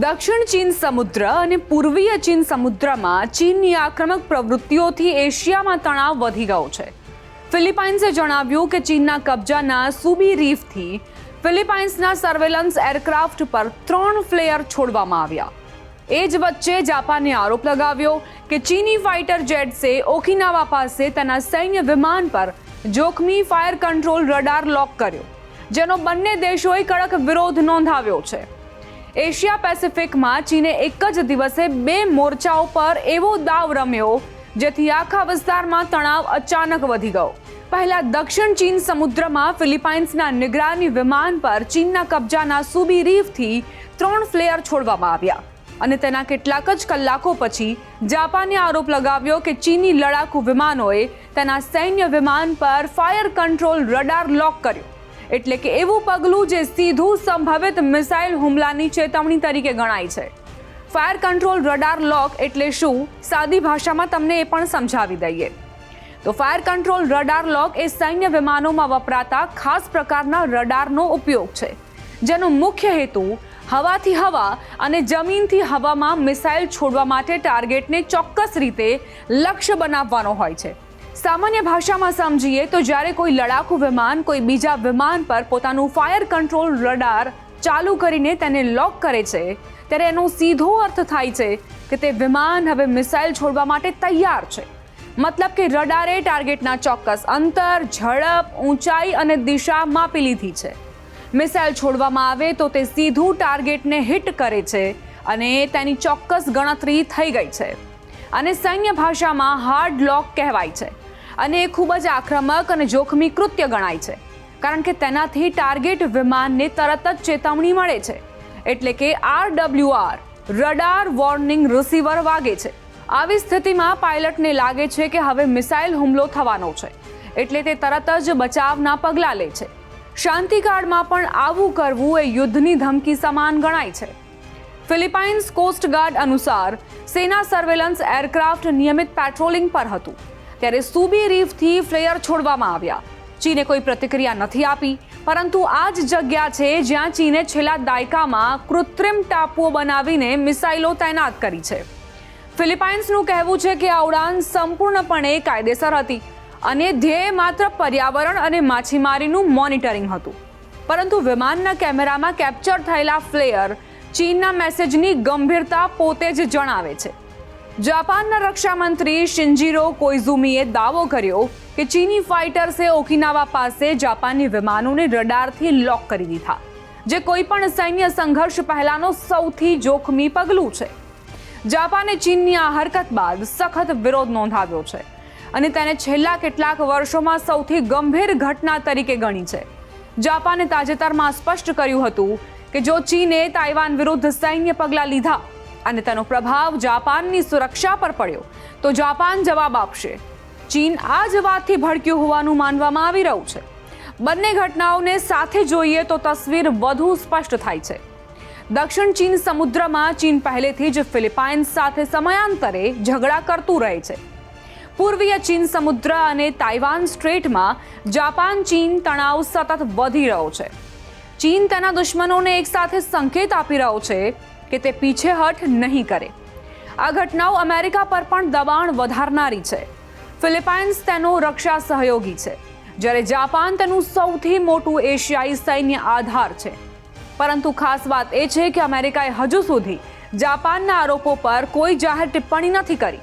દક્ષિણ ચીન સમુદ્ર અને પૂર્વીય ચીન સમુદ્રમાં ચીનની આક્રમક પ્રવૃત્તિઓથી એશિયામાં તણાવ વધી ગયો છે. ફિલિપાઇન્સે જણાવ્યું કે ચીનના કબજાના સુબી રીફથી ફિલિપાઇન્સના સર્વેલન્સ એરક્રાફ્ટ પર 3 ફ્લેયર છોડવામાં આવ્યા. એ જ વચ્ચે જાપાને આરોપ લગાવ્યો કે ચીની ફાઇટર જેટ્સે ઓકિનાવા પાસે તેના સૈન્ય વિમાન પર જોખમી ફાયર કંટ્રોલ રડાર લોક કર્યો, જેનો બંને દેશોએ કડક વિરોધ નોંધાવ્યો છે. એશિયા પેસિફિકમાં ચીને એક જ દિવસે 2 મોરચાઓ પર એવો દાવ રમ્યો જેથી આખા વિસ્તારમાં તણાવ અચાનક વધી ગયો. પહેલા દક્ષિણ ચીન સમુદ્રમાં ફિલિપાઇન્સના નિગરાની વિમાન પર ચીનના કબજાના સુબી રીફથી 3 ફ્લેયર છોડવામાં આવ્યા અને તેના કેટલાક જ કલાકો પછી જાપાને આરોપ લગાવ્યો કે ચીની લડાકુ વિમાનોએ તેના સૈન્ય વિમાન પર ફાયર કંટ્રોલ રડાર લોક કર્યો, એટલે કે એવું પગલું જે સીધું સંભવિત મિસાઇલ હુમલાની ચેતવણી તરીકે ગણાય છે. ફાયર કંટ્રોલ રડાર લોક એટલે શું, સાદી ભાષામાં તમને એ પણ સમજાવી દઈએ. તો ફાયર કંટ્રોલ રડાર લોક એ સૈન્ય વિમાનોમાં વપરાતા ખાસ પ્રકારના રડારનો ઉપયોગ છે, જેનો મુખ્ય હેતુ હવાથી હવા અને જમીનથી હવામાં મિસાઇલ છોડવા માટે ટાર્ગેટને ચોક્કસ રીતે લક્ષ્ય બનાવવાનો હોય છે. સામાન્ય ભાષામાં સમજીએ તો જ્યારે કોઈ લડાકુ વિમાન કોઈ બીજા વિમાન પર પોતાનું ફાયર કંટ્રોલ રડાર ચાલુ કરીને તેને લોક કરે છે, ત્યારે એનો સીધો અર્થ થાય છે કે તે વિમાન હવે મિસાઇલ છોડવા માટે તૈયાર છે. મતલબ કે રડારે ટાર્ગેટના ચોક્કસ અંતર, ઝડપ, ઊંચાઈ અને દિશા માપી લીધી છે. મિસાઇલ છોડવામાં આવે તો તે સીધું ટાર્ગેટને હિટ કરે છે અને તેની ચોક્કસ ગણતરી થઈ ગઈ છે. અને સૈન્ય ભાષામાં હાર્ડ લોક કહેવાય છે અને એ ખૂબ જ આક્રમક અને જોખમી કૃત્ય ગણાય છે, કારણ કે તેનાથી ટાર્ગેટ વિમાનને તરત જ ચેતવણી મળે છે, એટલે કે RWR રડાર વોર્નિંગ રિસીવર વાગે છે. આવી સ્થિતિમાં પાયલટને લાગે છે કે હવે મિસાઇલ હુમલો થવાનો છે, એટલે તે તરત જ બચાવના પગલાં લે છે. શાંતિકાળમાં પણ આવું કરવું એ યુદ્ધની ધમકી સમાન ગણાય છે. ફિલિપાઇન્સ કોસ્ટગાર્ડ અનુસાર સેના સર્વેલન્સ એરક્રાફ્ટ નિયમિત પેટ્રોલિંગ પર હતું ત્યારે સુબી રીફથી ફ્લેયર છોડવામાં આવ્યા. ચીને કોઈ પ્રતિક્રિયા નથી આપી, પરંતુ આ જ જગ્યા છે જ્યાં ચીને છેલ્લા દાયકામાં કૃત્રિમ ટાપુઓ બનાવીને મિસાઇલો તૈનાત કરી છે. ફિલિપાઇન્સનું કહેવું છે કે આ ઉડાન સંપૂર્ણપણે કાયદેસર હતી અને ધ્યેય માત્ર પર્યાવરણ અને માછીમારીનું મોનિટરિંગ હતું. પરંતુ વિમાનના કેમેરામાં કેપ્ચર થયેલા ફ્લેયર ચીનના મેસેજની ગંભીરતા પોતે જ જણાવે છે. જાપાનના રક્ષા મંત્રી શિન્જીરો કોઇઝુમીએ દાવો કર્યો કે ચીની ફાઇટર્સે ઓકિનાવા પાસે જાપાની વિમાનોને રડારથી લોક કરી દીધા, જે કોઈ પણ સૈન્ય સંઘર્ષ પહેલાનો સૌથી જોખમી પગલું છે. જાપાને ચીનની આ હરકત બાદ સખત વિરોધ નોંધાવ્યો છે અને તેને છેલ્લા કેટલાક વર્ષોમાં સૌથી ગંભીર ઘટના તરીકે ગણી છે. જાપાને તાજેતરમાં સ્પષ્ટ કર્યું હતું કે જો ચીને તાઇવાન વિરુદ્ધ સૈન્ય પગલાં લીધા અને તેનો પ્રભાવ જાપાનની સુરક્ષા પર પડ્યો તો જાપાન જવાબ આપશે. ચીન આ જ વાતથી ભડક્યું હોવાનું માનવામાં આવી રહ્યું છે. બંને ઘટનાઓને સાથે જોઈએ તો તસવીર વધુ સ્પષ્ટ થાય છે. દક્ષિણ ચીન સમુદ્રમાં ચીન પહેલેથી જ ફિલિપાઇન્સ સાથે સમયાંતરે ઝઘડા કરતું રહે છે. પૂર્વીય ચીન સમુદ્ર અને તાઇવાન સ્ટ્રેટમાં જાપાન ચીન તણાવ સતત વધી રહ્યો છે. ચીન તેના દુશ્મનોને એક સાથે સંકેત આપી રહ્યો છે કે તે પીછેહઠ નહીં કરે. આ ઘટનાઓ અમેરિકા પર પણ દબાણ વધારનારી છે. ફિલિપાઇન્સ તેનો રક્ષા સહયોગી છે, જ્યારે જાપાન તેનું સૌથી મોટું એશિયાઈ સૈન્ય આધાર છે. પરંતુ ખાસ વાત એ છે કે અમેરિકાએ હજુ સુધી જાપાનના આરોપો પર કોઈ જાહેર ટિપ્પણી નથી કરી.